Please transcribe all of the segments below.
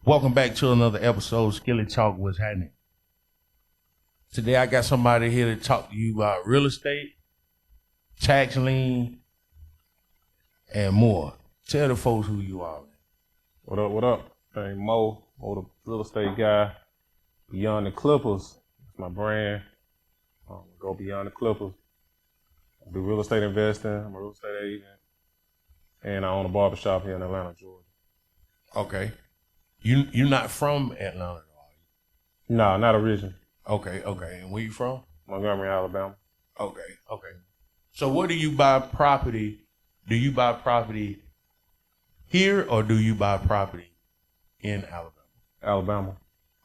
Welcome back to another episode of Skillet Talk. What's happening? Today I got somebody here to talk to you about real estate, tax lien, and more. Tell the folks who you are. What up, what up? Hey, Mo, the real estate guy. Beyond the Clippers. That's my brand. Go beyond the Clippers. I do real estate investing. I'm a real estate agent. And I own a barbershop here in Atlanta, Georgia. Okay. You're not from Atlanta, are you? No, not originally. Okay. And where you from? Montgomery, Alabama. Okay. So where do you buy property? Do you buy property here or do you buy property in Alabama? Alabama.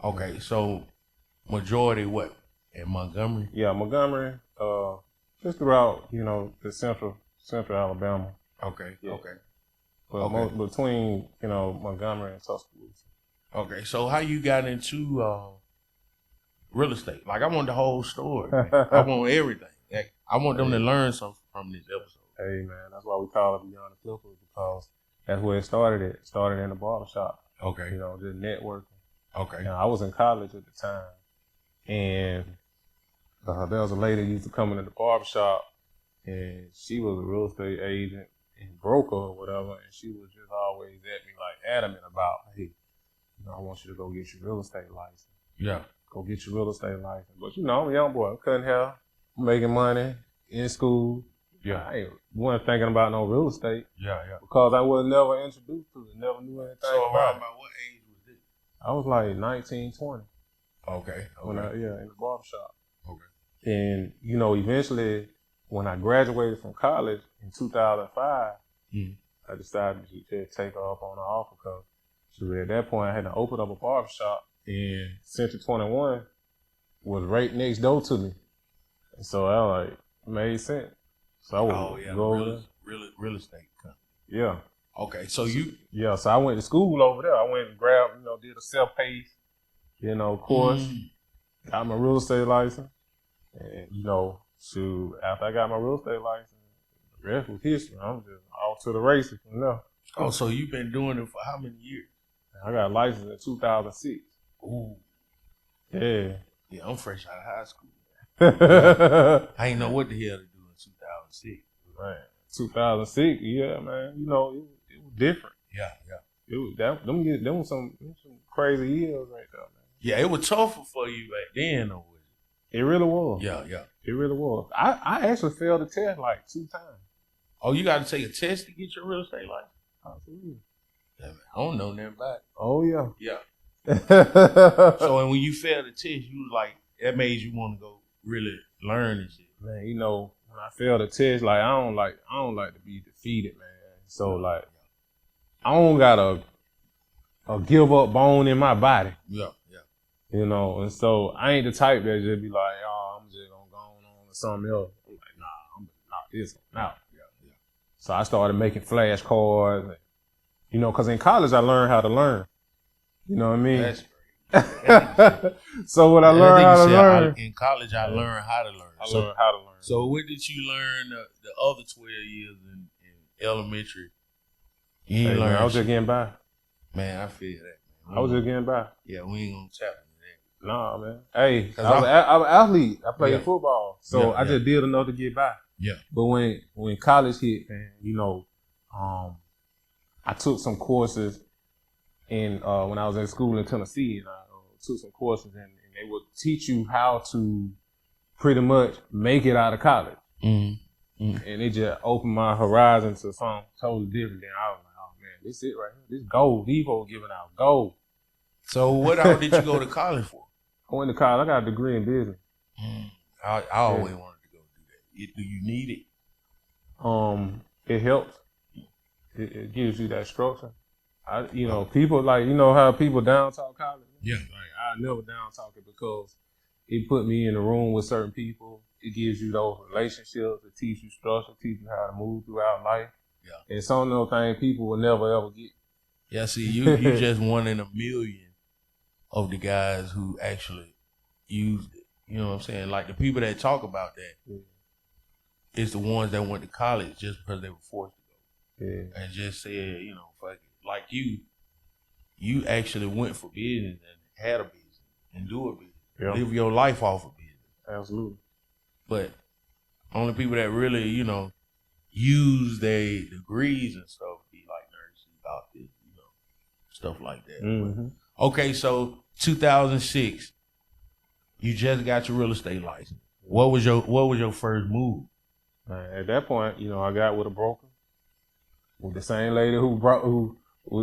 Okay, so majority what? In Montgomery? Yeah, Montgomery, just throughout, the central Alabama. Okay, yeah. okay. But between, Montgomery and Tuscaloosa. Okay, so how you got into real estate? Like, I want the whole story. Man. I want everything. Like, I want them to learn something from this episode. Hey, man, that's why we call it Beyond the Clippers, because that's where it started. It started in the barbershop. Okay. Just networking. Okay. Now, I was in college at the time, and there was a lady who used to come into the barbershop, and she was a real estate agent and broker or whatever, and she was just always at me like adamant about, hey, I want you to go get your real estate license. Yeah. Go get your real estate license. But I'm a young boy. I couldn't help. Making money in school. Yeah. I wasn't thinking about no real estate. Yeah. Because I was never introduced to it. Never knew anything about it. About what age was this? I was like 19, 20. Okay. In the barbershop. Okay. And, eventually, when I graduated from college in 2005, I decided to just take her up on the offer because at that point I had to open up a barbershop, and Central 21 was right next door to me. And so I made sense. So I would go over there. Real estate company. Yeah. Okay, so you... Yeah, so I went to school over there. I went and grabbed, did a self-paced, course. Got my real estate license. And, after I got my real estate license, the rest was history. I'm just off to the races from there. Oh, so you've been doing it for how many years? I got licensed in 2006. Ooh. Yeah. Yeah, I'm fresh out of high school. I ain't know what the hell to do in 2006. Man, 2006, yeah, man. It was different. Yeah. It was them was some crazy years right there, man. Yeah, it was tougher for you back then, though. It really was. Yeah. It really was. I actually failed the test like 2 times. Oh, you got to take a test to get your real estate license? Absolutely. Yeah, man, I don't know nothing about it. Oh, yeah. Yeah. So, and when you failed the test, you was like, that made you want to go really learn and shit. Man, when I failed the test, I don't like to be defeated, man. So, I don't got a give up bone in my body. Yeah. And so I ain't the type that just be like, oh, I'm just gonna go on to something else. I'm like, nah, I'm gonna knock this one out. Yeah. So I started making flashcards, because in college I learned how to learn. You know what I mean? That's great. So when I learned how to learn. In college, I learned how to learn. I learned how to learn. So what did you learn the other 12 years in elementary? You ain't learn. I was just getting by. Man, I feel that. Man. I was just getting by. Yeah, we ain't gonna tap into that. Nah, man. Hey, I was an athlete. I played football. So I just did enough to get by. Yeah. But when college hit, man, I took some courses when I was in school in Tennessee, and I took some courses, and they would teach you how to pretty much make it out of college. And it just opened my horizon to something totally different. Then I was like, oh man, this is it right here. This gold. These folks giving out gold. So what all did you go to college for? I went to college. I got a degree in business. I always wanted to go do that. Do you need it? It helps. It gives you that structure. People how people down talk college. Yeah. I never down talk it because it put me in a room with certain people. It gives you those relationships. It teaches you structure, teaches you how to move throughout life. Yeah. And some of those things people will never ever get. Yeah, see, you just one in a million of the guys who actually used it. You know what I'm saying? Like the people that talk about that, it's the ones that went to college just because they were forced to go. Yeah. And just said, fuck it. Like you, you actually went for business and had a business and do a business. Yeah. Live your life off of business. Absolutely. But only people that really, use their degrees and stuff be like nurses, doctors, stuff like that. Mm-hmm. But, okay, so 2006, you just got your real estate license. What was your first move? At that point, I got with a broker, with the same lady who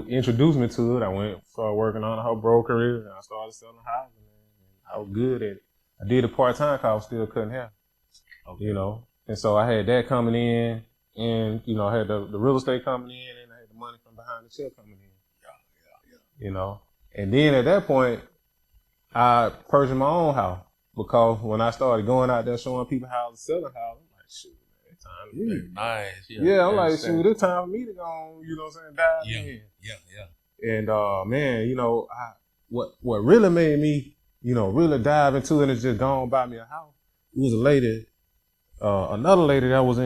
introduced me to it. I started working on her brokerage, and I started selling houses. And I was good at it. I did it part-time because I was still cutting hair. Okay. And so I had that coming in, and I had the real estate coming in, and I had the money from behind the check coming in. Yeah. And then at that point, I purchased my own house, because when I started going out there showing people houses, selling houses, I'm like, shoot, man, it's time to me. Nice. Yeah, I'm like, shoot, it's time for me to go on, dive in. Yeah. And man, what really made me, really dive into it and just gone buy me a house. It was a lady, another lady that was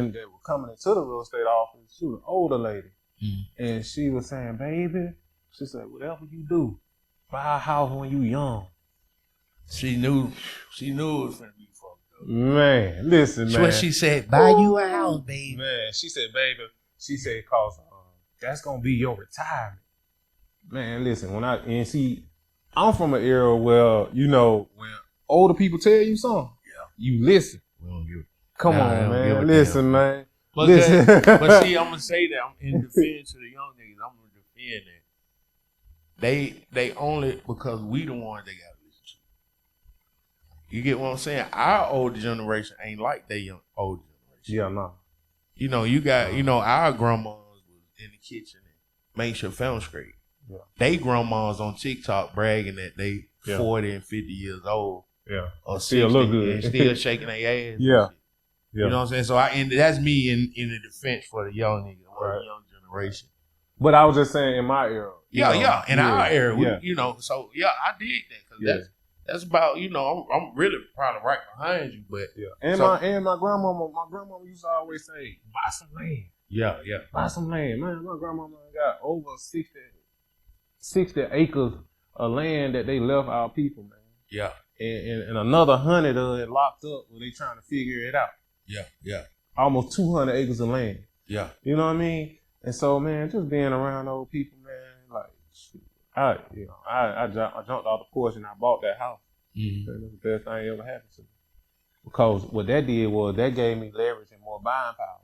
coming into the real estate office. She was an older lady. Mm-hmm. And she was saying, baby, she said, whatever you do, buy a house when you young. She knew it was gonna be fucked up. Man, listen, man. That's what she said, buy you a house, baby. Man, she said, cause that's gonna be your retirement. Man, listen, I'm from an era where, when older people tell you something, you listen. We don't give it. Come on, man. Listen, man. But see, I'm gonna say that I'm in defense of the young niggas. I'm gonna defend that. They only because we the ones they gotta listen to. You get what I'm saying? Our older generation ain't like they older generation. Yeah, no. You got our grandmas was in the kitchen and made sure family straight. Yeah. They grandmas on TikTok bragging that they 40 and 50 years old. Yeah. Or still look good. And still shaking their ass. Yeah. You know what I'm saying? So that's me in the defense for the young niggas, or the young generation. But I was just saying in my era. In our era, I did that because that's about, I'm really probably right behind you, but And my grandmama used to always say, buy some land. Yeah. Buy some land. Man, my grandmama got over 60 acres of land that they left our people, man. Yeah. And another 100 of it locked up where they trying to figure it out. Yeah. Almost 200 acres of land. Yeah. You know what I mean? And so, man, just being around old people, man, like, shoot, I jumped off the porch and I bought that house. Mm-hmm. That's the best thing ever happened to me. Because what that did was that gave me leverage and more buying power.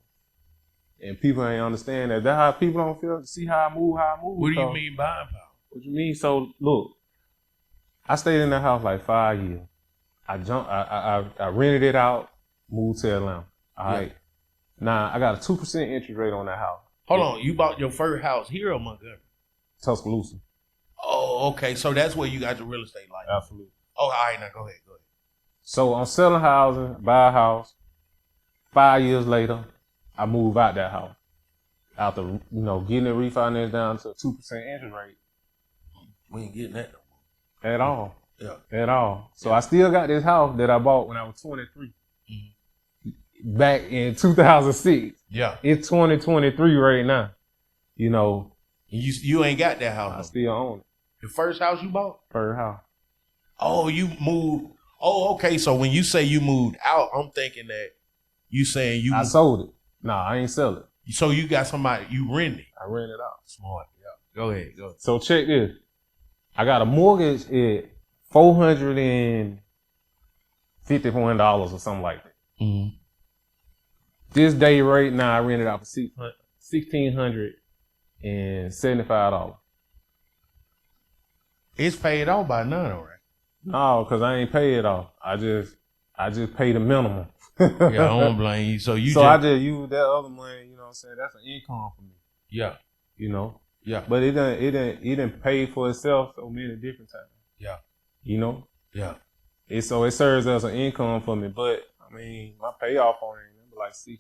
And people ain't understand that. That's how people don't feel. See how I move. What do you mean buying power? What you mean? So look, I stayed in that house like 5 years. I rented it out, moved to Atlanta. All right. Now I got a 2% interest rate on that house. Hold on, you bought your first house here or Montgomery? Tuscaloosa. Oh, okay. So that's where you got your real estate license. Absolutely. Oh, all right. Now go ahead. So I'm selling housing, buy a house. 5 years later, I move out that house. After getting it refinanced down to a 2% interest rate. We ain't getting that no more. At all. Yeah. At all. So I still got this house that I bought when I was 23. Mm-hmm. Back in 2006. Yeah. It's 2023 right now. You ain't got that house. I still own it. The first house you bought? First house. Oh, you moved. Oh, okay. So when you say you moved out, I'm thinking that you saying I sold it. Nah, I ain't sell it. So you got somebody, you rent it. I rent it out. Smart. Yeah. Go ahead. So check this. I got a mortgage at $451 or something like that. Mm-hmm. This day right now, I rent it out for $1,675. It's paid off by none, all right? No, because I ain't paid it off. I just pay the minimum. Yeah, I don't blame you. So I just use that other money, you know what I'm saying? That's an income for me. Yeah. Yeah. But it didn't pay for itself so many different times. Yeah. Yeah. So it serves as an income for me, but I mean my payoff on it like $60,000.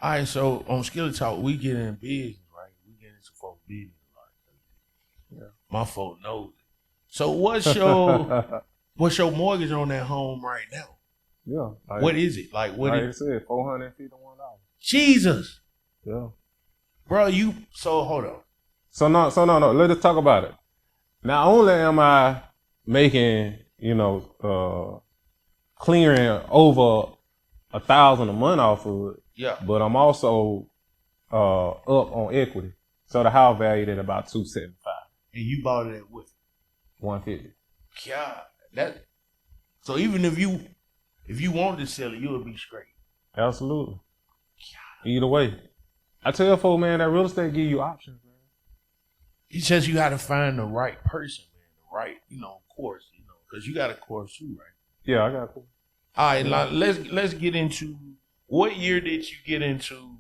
All right, so on Skillet Talk, we get in business, right? We get into folks' business, right? My folk knows it. So what's your mortgage on that home right now? Yeah. What is it? Like I said, $451. Jesus. Yeah. Bro, so hold on. So no. Let us talk about it. Not only am I making, clearing over 1,000 a month off of it, Yeah. but I'm also up on equity. So the house valued at about $275. And you bought it at what? $150. God, so even if you wanted to sell it, you would be straight. Absolutely. God. Either way. I tell folks, man, that real estate give you options, man. It's just you got to find the right person, man. The right, course, because you got a course too, right? Yeah, I got a course. All right, now let's get into what year did you get into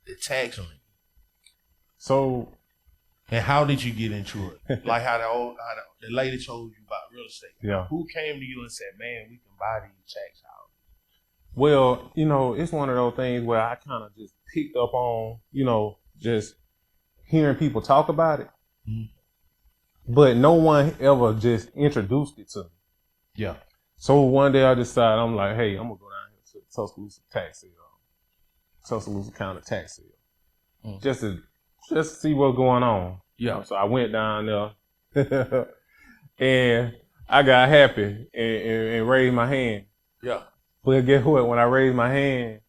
the tax lien? So, and how did you get into it? Like how the lady told you about real estate. Yeah. Who came to you and said, "Man, we can buy these tax houses"? Well, it's one of those things where I kind of just picked up on, just hearing people talk about it, but no one ever just introduced it to me. Yeah. So one day I decided, I'm like, hey, I'm gonna go down here to the Tuscaloosa County tax sale, just to see what's going on. Yeah. So I went down there, and I got happy and raised my hand. Yeah. But guess what? When I raised my hand,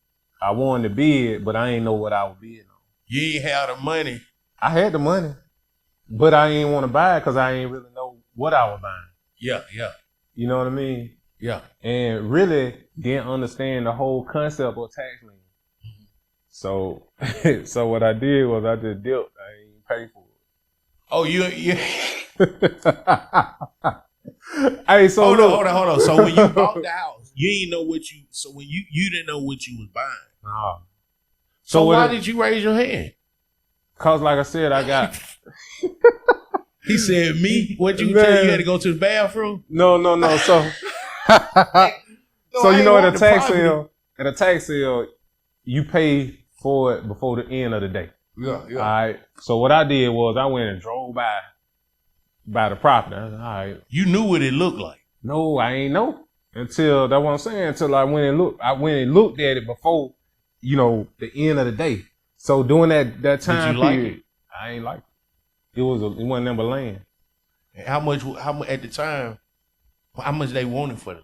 I wanted to bid, but I ain't know what I was bidding on. You ain't have the money. I had the money, but I ain't want to buy it because I ain't really know what I was buying. Yeah. You know what I mean? Yeah. And really didn't understand the whole concept of tax lien. So what I did was I just dipped. I ain't pay for it. Oh, you. Hey, so hold on. So when you bought the house, you didn't know what you. So when you didn't know what you was buying. Nah. So why did you raise your hand? Cause like I said, I got. He said, "Me? What you tell you had to go to the bathroom?" No. So, so you know, at a tax sale, you pay for it before the end of the day. Yeah. All right. So what I did was I went and drove by the property. I said, all right. You knew what it looked like. No, I ain't know until that's what I'm saying. Until I went and looked. I went and looked at it before, the end of the day. So during that time Did you period, like it? I ain't like it. It wasn't number land. And how much at the time? How much they wanted for the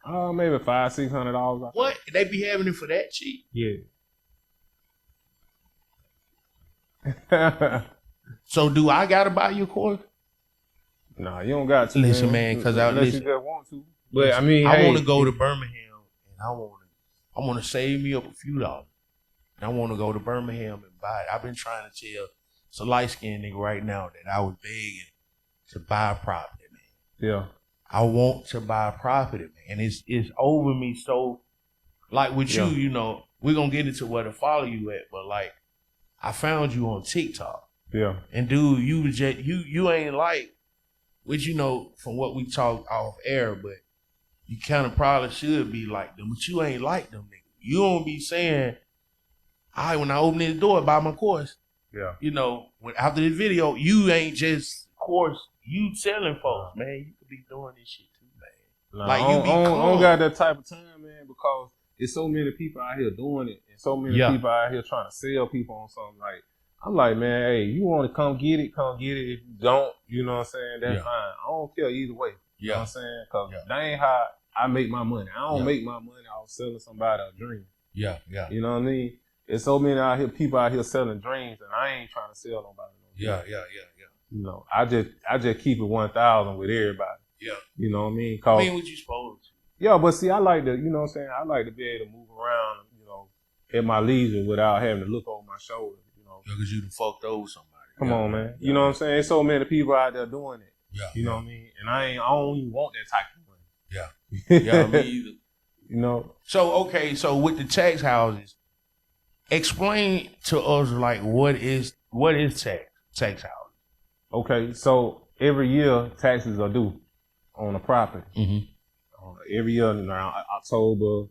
land? Maybe $500-$600. What? They be having it for that cheap? Yeah. So do I gotta buy your course? Nah, you don't got to. Listen, man, because unless you just want to. But I mean, I want to go to Birmingham and I want to save me up a few dollars. And I want to go to Birmingham and buy it. I've been trying to tell some light skinned nigga right now that I was begging to buy property, man. Yeah. I want to buy property, man. And it's over me. So, like with you, we're gonna get into where to follow you at, but like I found you on TikTok. Yeah. And dude, you ain't like, which from what we talk off air, but you kind of probably should be like them, but you ain't like them niggas. You don't be saying, when I open this door, buy my course. Yeah. When after this video, you ain't just course, you telling folks, man, you could be doing this shit too, man. Nah, like I don't got that type of time, man, because there's so many people out here doing it, and so many people out here trying to sell people on something. Like, I'm like, man, hey, you want to come get it, come get it. If you don't, you know what I'm saying, that's fine. I don't care either way. You know what I'm saying? Because that ain't how I make my money. I don't make my money off selling somebody a dream. Yeah. You know what I mean? There's so many people out here selling dreams, and I ain't trying to sell nobody no dream. Yeah. I just keep it 1,000 with everybody. Yeah. You know what I mean? I mean what you supposed to. Yeah, but see, I like to, you know what I'm saying? I like to be able to move around, at my leisure without having to look over my shoulder, Because you done fucked over somebody. Come on, man. You know what I'm saying? There's so many people out there doing it. Yeah. You know what I mean? And I don't even want that type of money. Yeah. Me either. So with the tax houses, explain to us like what is tax houses? Okay, so every year taxes are due on a property. Mm-hmm. Every year around October,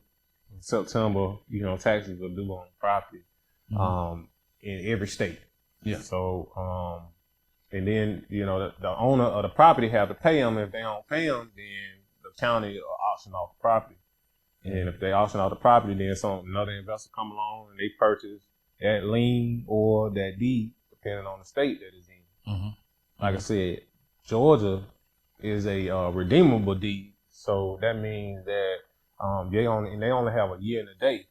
September, taxes are due on the property. In every state. Yeah. So, and then, the owner of the property have to pay them. If they don't pay them, then the county will auction off the property. And if they auction off the property, then another investor come along and they purchase that lien or that deed to depending on the state that it's in. Mm-hmm. Like I said, Georgia is a redeemable deed, so that means that they only have a year and a day.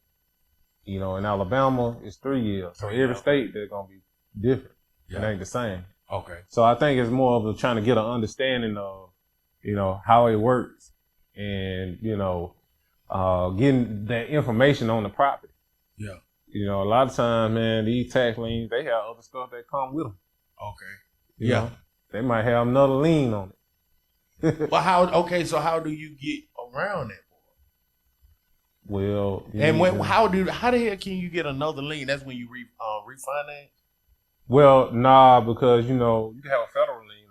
In Alabama, it's 3 years. So every state, they're going to be different. Yeah. It ain't the same. Okay. So I think it's more of trying to get an understanding of, how it works and, getting that information on the property. Yeah. A lot of times, man, these tax liens, they have other stuff that come with them. Okay. You know, they might have another lien on it. Well, so how do you get around that? Well, how the hell can you get another lien? That's when you refinance? Well, nah, because you can have a federal lien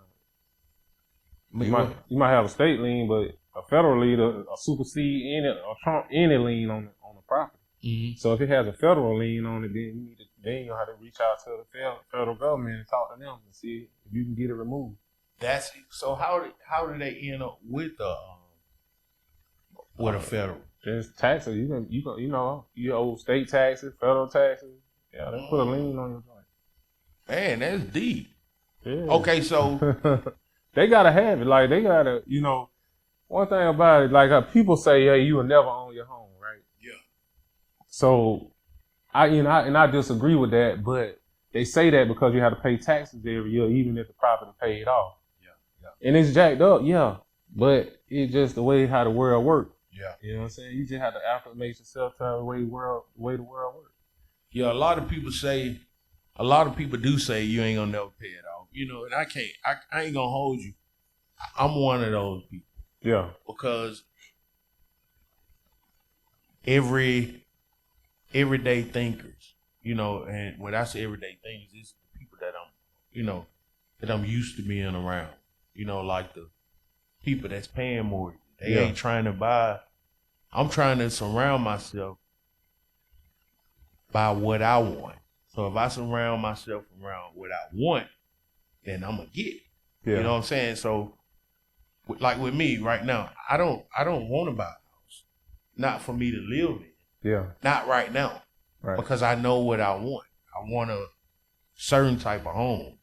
on it. You might have a state lien, but a federal lien will supersede any or trump any lien on the property. Mm-hmm. So if it has a federal lien on it, then you have to reach out to the federal government and talk to them and see if you can get it removed. So how do they end up with a federal? Just taxes. You owe state taxes, federal taxes. Yeah, they put a lien on your joint. Man, that's deep. Yeah. Okay, so they gotta have it. Like they gotta, one thing about it, like people say, hey, you will never own your home, right? Yeah. So I disagree with that, but they say that because you have to pay taxes every year, even if the property paid off. Yeah. And it's jacked up, yeah. But it's just the way how the world works. Yeah. You know what I'm saying? You just have to acclimate yourself to the way the world works. Yeah, a lot of people do say you ain't gonna never pay it off. And I ain't gonna hold you. I'm one of those people. Yeah. Because everyday thinkers, and when I say everyday thinkers, it's the people that I'm used to being around. Like the people that's paying mortgage. They ain't trying to buy. I'm trying to surround myself by what I want. So if I surround myself around what I want, then I'm gonna get it. Yeah. You know what I'm saying? So, like with me right now, I don't want to buy a house. Not for me to live in. Yeah. Not right now. Right. Because I know what I want. I want a certain type of home.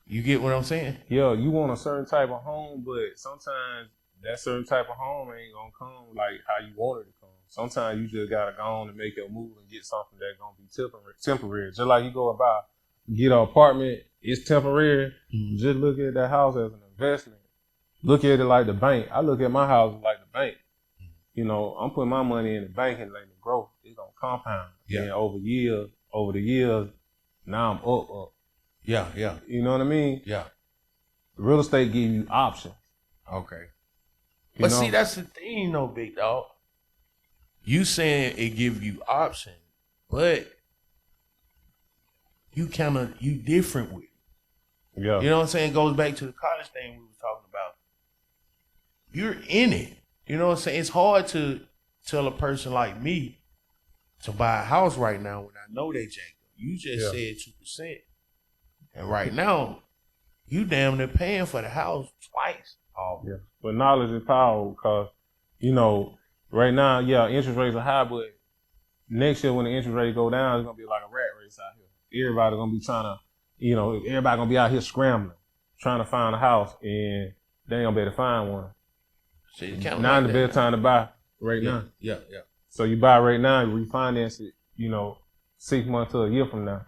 You get what I'm saying? Yeah, you want a certain type of home, but sometimes that certain type of home ain't gonna come like how you want it to come. Sometimes you just gotta go on and make your move and get something that's gonna be temporary. Just like you go about get an apartment, it's temporary. Mm-hmm. Just look at that house as an investment. Look at it like the bank. I look at my house like the bank. I'm putting my money in the bank and letting it grow. It's gonna compound. Yeah. And over the years, now I'm up. Yeah, yeah. You know what I mean? Yeah. Real estate give you options. Okay. But see, that's the thing though, big dog. You saying it give you options, but you different with it. Yeah. You know what I'm saying? It goes back to the college thing we were talking about. You're in it. You know what I'm saying? It's hard to tell a person like me to buy a house right now when I know they jacked up. You just said 2%. And right now, you damn near paying for the house twice. Oh. Yeah. But knowledge is power because, right now, interest rates are high, but next year when the interest rate go down, it's going to be like a rat race out here. Everybody's going to be trying to, everybody going to be out here scrambling, trying to find a house, and they ain't going to be able to find one. See, now is the best time to buy right now. Yeah. So you buy right now, you refinance it, 6 months to a year from now,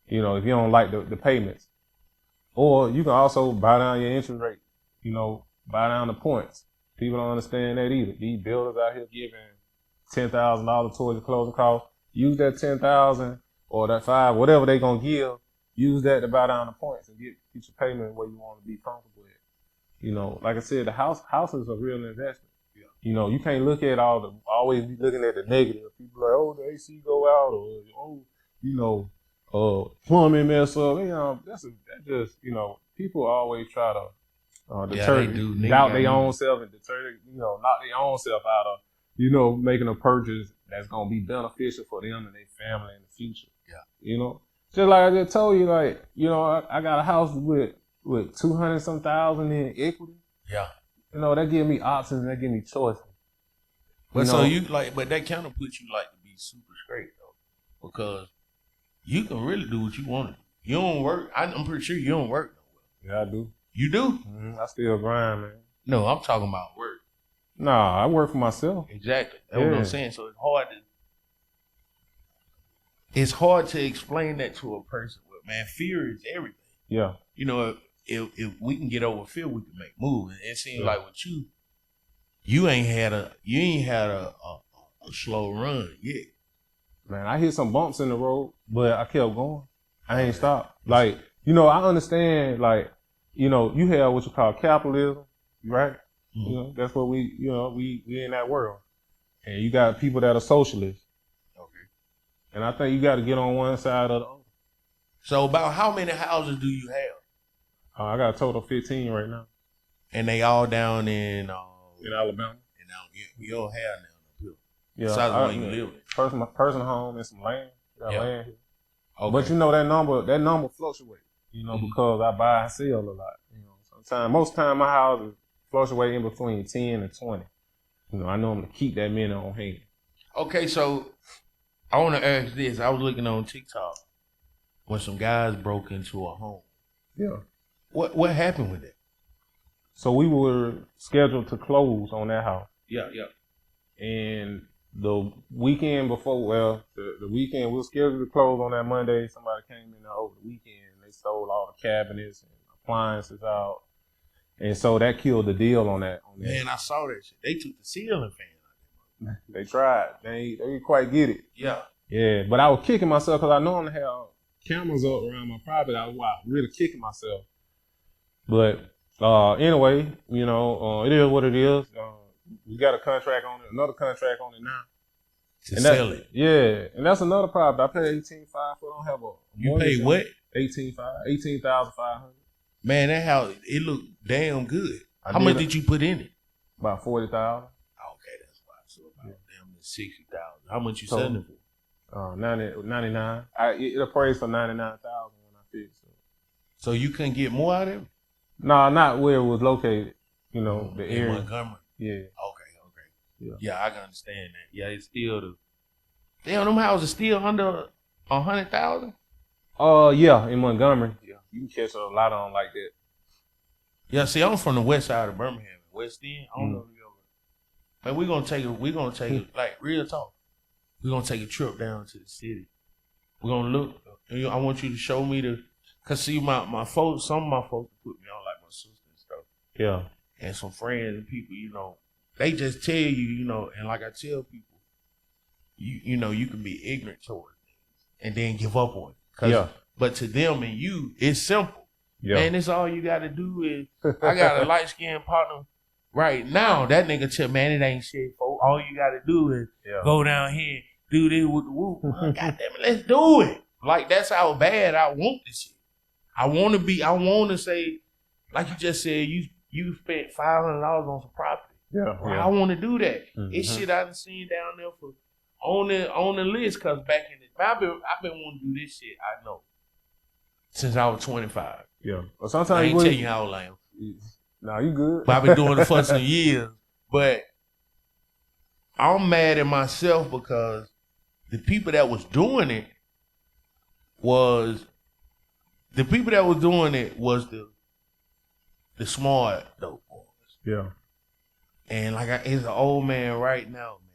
if you don't like the payments. Or you can also buy down your interest rate, buy down the points. People don't understand that either. These builders out here giving $10,000 towards your closing costs. Use that $10,000 or that $5,000, whatever they gonna give. Use that to buy down the points and get your payment where you want to be comfortable at. Like I said, the house is a real investment. Yeah. You can't look at always be looking at the negative. People like, oh, the AC go out, or plumbing mess up. That's just people always try to. Doubt their own self and knock their own self out of, making a purchase that's gonna be beneficial for them and their family in the future. Yeah. Just like I just told you, like, I got a house with 200 some thousand in equity. Yeah. That give me options and that give me choices. But but that kind of puts you like to be super straight though, because you can really do what you want to do. You don't work. I'm pretty sure you don't work no Yeah, I do. You do? I still grind, man. No, I'm talking about work. Nah, I work for myself. Exactly. That's what I'm saying. So it's hard to explain that to a person. But man, fear is everything. Yeah. You know, if we can get over fear, we can make moves. And it seems like with you ain't had a slow run yet. Man, I hit some bumps in the road, but I kept going. I ain't stopped. Like, you know, I understand, like, you know, you have what you call capitalism, right? You know, that's what we in that world. And you got people that are socialists. Okay. And I think you got to get on one side or the other. So about how many houses do you have? I got a total of 15 right now. And they all down in Alabama. And now you don't have now. Yeah. Besides where you live. Personal home and some land. Got land here. Okay. But you know that number fluctuates, you know, because I buy and sell a lot. You know, most time my houses fluctuate in between 10 and 20. You know, I normally keep that many on hand. Okay, so I want to ask this. I was looking on TikTok when some guys broke into a home. Yeah. What happened with that? So we were scheduled to close on that house. Yeah. And the weekend before, the weekend we were scheduled to close on that Monday. Somebody came in there over the weekend. They stole all the cabinets and appliances out. And so that killed the deal on that. Man, I saw that shit. They took the ceiling fan out. They tried. They didn't quite get it. Yeah. Yeah, but I was kicking myself because I normally have cameras up around my property. I was really kicking myself. But anyway, you know, it is what it is. We got a contract on it, another contract on it now. To sell it. Yeah, and that's another problem. I pay $18,500. I don't have a. You pay what? $18,500. Man, that house, it looked damn good. How much did you put in it? About $40,000. Okay, that's why. So about damn $60,000. How much you selling it for? 99. It appraised for $99,000 when I fixed it. So you couldn't get more out of it? No, not where it was located. You know, the area. Montgomery. Yeah. Okay. Yeah, I can understand that. Yeah, it's still damn, them houses still under 100,000. Yeah, in Montgomery. Yeah, you can catch a lot on like that. Yeah, see, I'm from the west side of Birmingham, West End. I don't know if you ever. Man, we're gonna take it like real talk. We're gonna take a trip down to the city. We're gonna look. I want you to show me cause see my folks. Some of my folks put me on like my sister and stuff. Yeah, and some friends and people. You know, they just tell you know, and like I tell people, you know, you can be ignorant towards things and then give up on it. But to them and you, it's simple. Yeah. Man, it's all you got to do is, I got a light-skinned partner right now. That nigga tell, man, it ain't shit, folks. All you got to do is go down here, do this with the whoop. Goddamn it, let's do it. Like, that's how bad I want this shit. I want to say, like you just said, you spent $500 on some property. Yeah. I want to do that. It's shit I done seen down there for on the list, cause back in the I've been wanting to do this shit. I know since I was 25. Yeah, but sometimes I ain't tell you how old I am. Nah, you good. But I've been doing it for some years. But I'm mad at myself because the people that was doing it was the smart dope boys. Yeah. And like he's an old man right now, man.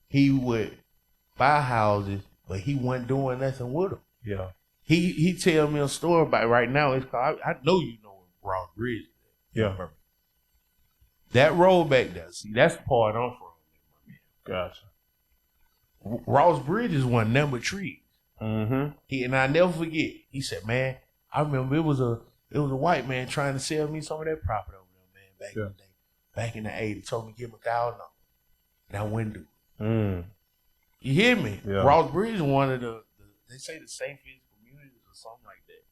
He would buy houses, but he wasn't doing nothing with them. Yeah. He tell me a story about it right now. It's called, I know you know Ross Bridge. Yeah. That road back there, see, that's the part I'm from. Gotcha. Ross Bridge is one number trees. Mm-hmm. And I never forget. He said, man, I remember it was a white man trying to sell me some of that property over there, man, back in the day. Back in the 80s, told me give him $1,000. And I wouldn't do it. You hear me? Yeah. Ross Bridge is one of they say the safest communities or something like that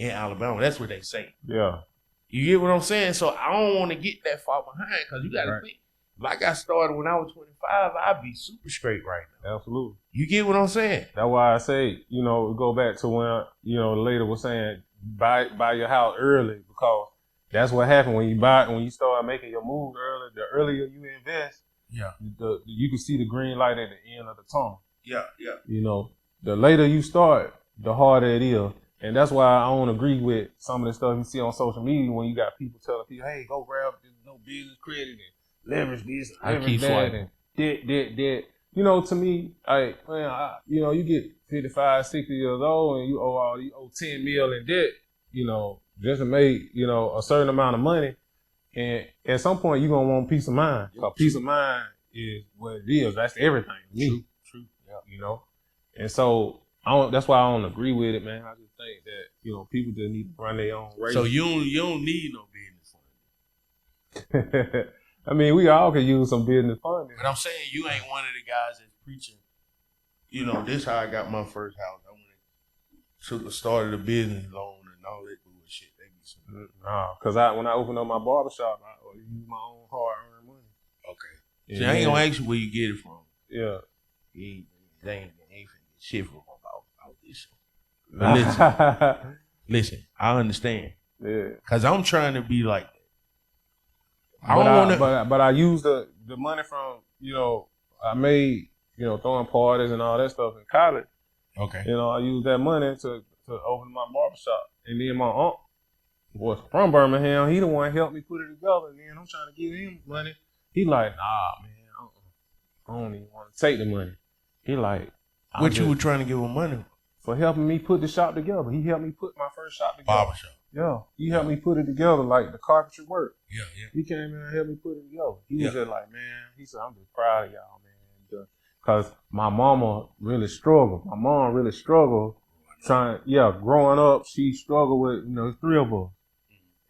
in Alabama. That's what they say. Yeah. You get what I'm saying? So I don't want to get that far behind because you got to think. Like I started when I was 25, I'd be super straight right now. Absolutely. You get what I'm saying? That's why I say, you know, go back to when, you know, the lady was saying buy your house early, because that's what happened when you start making your moves early. The earlier you invest, you can see the green light at the end of the tunnel. Yeah. You know, the later you start, the harder it is. And that's why I don't agree with some of the stuff you see on social media when you got people telling people, hey, go grab this no business credit and leverage this, leverage that, and that. You know, to me, you know, you get 55, 60 years old and you owe 10 mil in debt, you know, just to make, you know, a certain amount of money. And at some point, you're going to want peace of mind. Because peace of mind is what it is. That's everything to me. True. Yeah. You know? And so, that's why I don't agree with it, man. I just think that, you know, people just need to run their own race. So you don't need no business funding. I mean, we all could use some business funding. But I'm saying you ain't one of the guys that's preaching, you know, this how I got my first house. I went to started a business loan and all that bullshit. Nah, because when I opened up my barbershop, I used my own hard-earned money. Okay. See, I ain't gonna ask you where you get it from. Yeah. They ain't finna get shit from about this. But listen, I understand. Yeah. Cause I'm trying to be like that. But I used the money from, you know, I made, you know, throwing parties and all that stuff in college. Okay. You know, I used that money to open my barbershop. And then my aunt was from Birmingham. He the one helped me put it together. And then I'm trying to give him money. He like, nah, man, I don't even want to take the money. He like, what you were trying to give him money for helping me put the shop together. He helped me put my first shop together. Barbershop. Yeah, he helped me put it together, like the carpentry work. Yeah. He came in and helped me put it together. He was just like, man, he said, I'm just proud of y'all, man. Because my mama really struggled. My mom really struggled growing up, she struggled with, you know, 3 of us.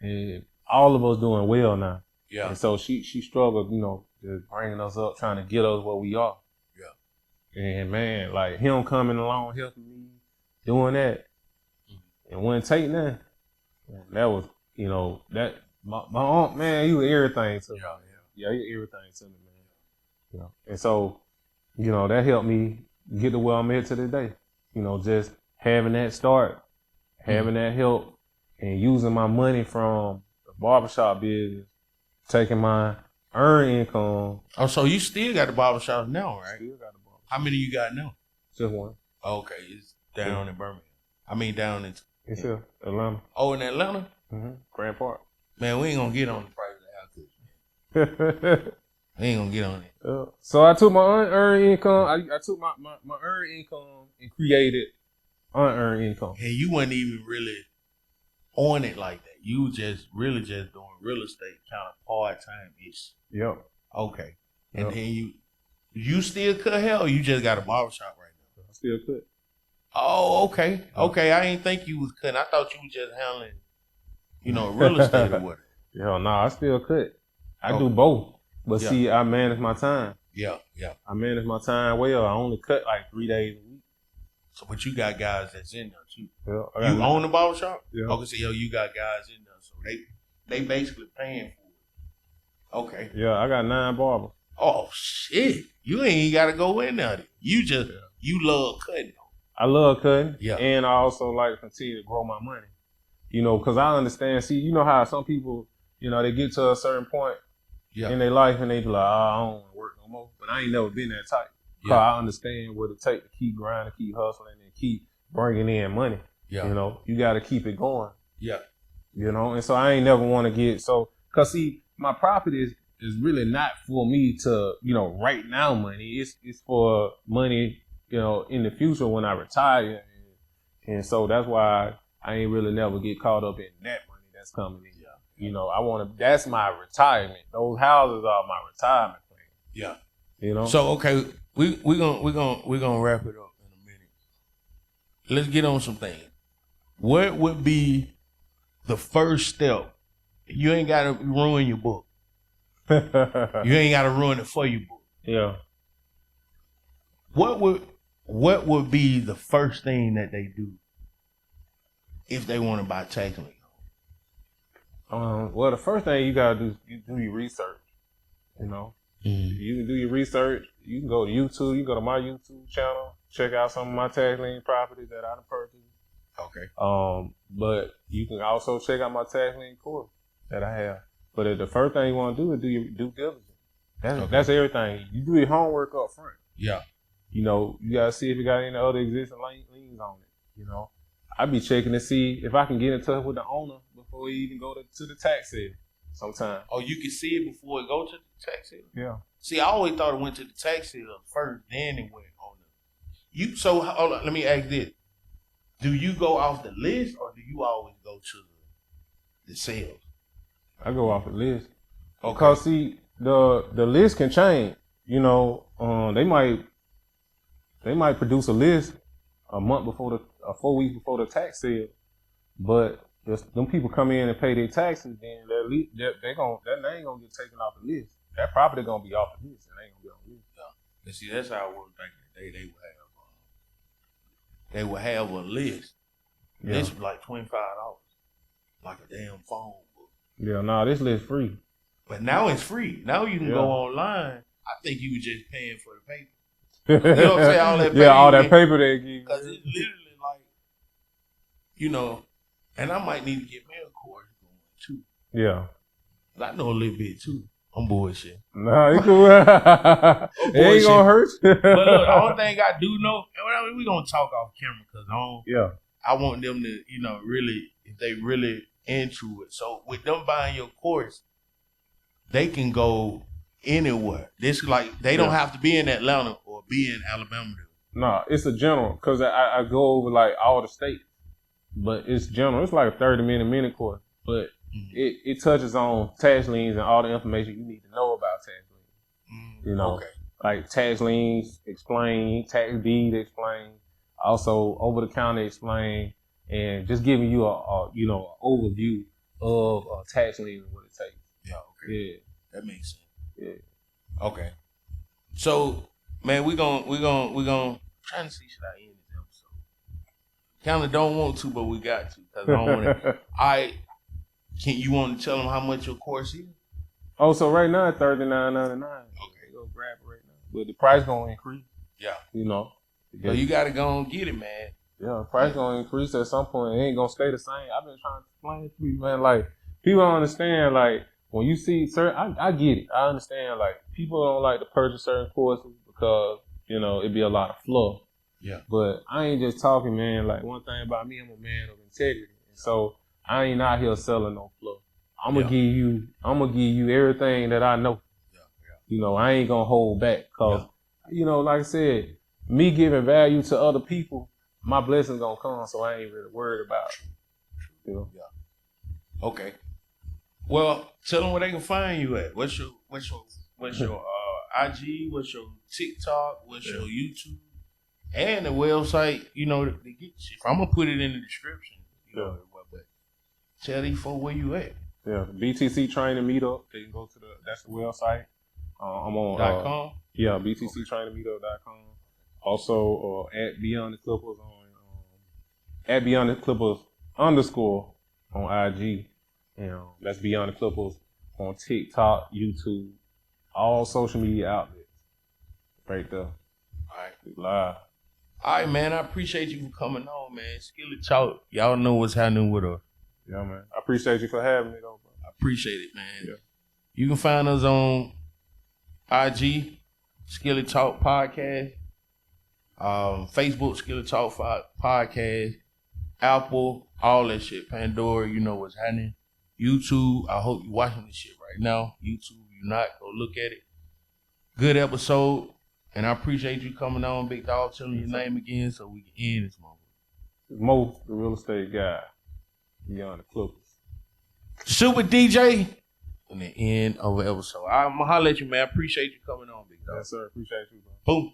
And all of us doing well now. Yeah. And so she struggled, you know, just bringing us up, trying to get us where we are. Yeah. And man, like him coming along, helping me, doing that, and wouldn't take nothing. That was, you know, that my aunt, man, he was everything to me. Yeah, he was everything to me, man. You know, and so, you know, that helped me get to where I'm at to this day. You know, just having that start, having that help, and using my money from the barbershop business, taking my earned income. Oh, so you still got the barbershop now, right? Still got the barbershop. How many you got now? Just one. Okay, it's down in Birmingham. I mean, down in... It's here, Atlanta. Oh, in Atlanta? Mm-hmm. Grand Park. Man, we ain't gonna get on the price of the house, man. We ain't gonna get on it. So I took my unearned income. I took my earned income and created unearned income. And you wasn't even really on it like that. You just really just doing real estate kind of part-time-ish. Yep. Okay. And then you still cut hair or you just got a barbershop right now? I still cut. Oh, okay. Okay, I didn't think you was cutting. I thought you was just handling, you know, real estate or whatever. Yeah, no, I still cut. I do both. But see, I manage my time. Yeah. I manage my time well. I only cut like 3 days a week. So, but you got guys that's in there too. Yeah, you own the barbershop? Yeah. Okay, so you got guys in there, so they basically paying for it. Okay. Yeah, I got 9 barbers. Oh shit! You ain't got to go in there. You just you love cutting. I love cutting. Yeah. And I also like to continue to grow my money. You know, because I understand. See, you know how some people, you know, they get to a certain point in their life and they be like, I don't want to work no more. But I ain't never been that type. Because I understand what it takes to keep grinding, keep hustling, and keep bringing in money. Yeah. You know, you got to keep it going. Yeah. You know, and so I ain't never want to get because see, my profit is really not for me to, you know, right now money. It's for money, you know, in the future when I retire. And so that's why I ain't really never get caught up in that money that's coming in. Yeah. You know, that's my retirement. Those houses are my retirement plan. Yeah. You know? So, okay, we're gonna wrap it up in a minute. Let's get on some things. What would be the first step? You ain't gotta ruin your book. You ain't gotta ruin it for your book. Yeah. What would be the first thing that they do if they want to buy tackling? Well, the first thing you gotta do is you do your research. You know, you can do your research. You can go to YouTube. You can go to my YouTube channel. Check out some of my tackling properties that I done purchased. Okay. But you can also check out my tackling course that I have. But the first thing you want to do is do your due diligence. That's everything. You do your homework up front. Yeah. You know, you gotta see if you got any other existing liens on it. You know, I be checking to see if I can get in touch with the owner before we even go to the tax sale. Sometimes. Oh, you can see it before it go to the tax sale? Yeah. See, I always thought it went to the tax sale first, then it went on the. So hold on, let me ask this: do you go off the list, or do you always go to the sales? I go off the list. Okay. Because see, the list can change. You know, they might produce a list a month before 4 weeks before the tax sale, but if them people come in and pay their taxes, then that name gonna get taken off the list. That property gonna be off the list, and they ain't gonna be on the list. Yeah. And see, that's how it worked back in the day. They would have a list. Yeah. This was like $25, like a damn phone book. Yeah, nah, this list free. But now it's free. Now you can go online. I think you were just paying for the paper. You know what I'm saying? All that paper. Yeah, all that paper they give you. Because it's literally like, you know, and I might need to get me a course going too. Yeah. I know a little bit too. I'm bullshit. Nah, you cool. It ain't gonna hurt. But look, the only thing I do know, I mean, we gonna talk off camera because I want them to, you know, really, if they really into it. So with them buying your course, they can go anywhere. This like they don't have to be in Atlanta or be in Alabama. Nah, it's a general because I go over like all the states, but it's general. It's like a 30-minute course, but it touches on tax liens and all the information you need to know about tax liens. You know, like tax liens explain, tax deed explain, also over the counter explain, and just giving you a overview of tax lien and what it takes. Yeah, okay. Yeah, that makes sense. Yeah. Okay. So, man, we gonna try to see should I end this episode. Kind of don't want to, but we got to because I don't want to. You want to tell them how much your course is? Oh, so right now it's $39.99. Okay, go grab it right now. But the price gonna increase. Yeah. You know. So you gotta go and get it, man. Yeah, the price gonna increase at some point. It ain't gonna stay the same. I've been trying to explain to people, man. Like people don't understand. Like when you see certain, I get it. I understand. Like people don't like to purchase certain courses because it'd be a lot of fluff. Yeah. But I ain't just talking, man. Like one thing about me, I'm a man of integrity, and so I ain't out here selling no fluff. I'm gonna give you everything that I know. Yeah. I ain't gonna hold back because like I said, me giving value to other people, my blessings gonna come, so I ain't really worried about it. Yeah. Okay. Well, tell them where they can find you at. What's your IG? What's your TikTok? What's your YouTube? And the website, to get shit. I'm gonna put it in the description. But tell these folks where you at. Yeah, BTC Training Meetup. They can go to that's the website. I'm on .com. Yeah, BTCTrainingMeetup.com. Also, at Beyond the Clippers at Beyond the Clippers _ on IG. That's Beyond the Clippers on TikTok, YouTube, all social media outlets. Right there. All right. Live. All right, man. I appreciate you for coming on, man. Skillet Talk. Y'all know what's happening with her. Yeah, man. I appreciate you for having me, though, bro. I appreciate it, man. Yeah. You can find us on IG, Skillet Talk Podcast, Facebook, Skillet Talk Podcast, Apple, all that shit. Pandora, you know what's happening. YouTube, I hope you're watching this shit right now. YouTube, you're not, go look at it. Good episode. And I appreciate you coming on, Big Dog. Tell me your name again so we can end this moment. Mo, the real estate guy. Beyond the Clippers. Super DJ. And the end of the episode. I'm going to holler at you, man. I appreciate you coming on, Big Dog. Yes, sir. Appreciate you, bro. Boom.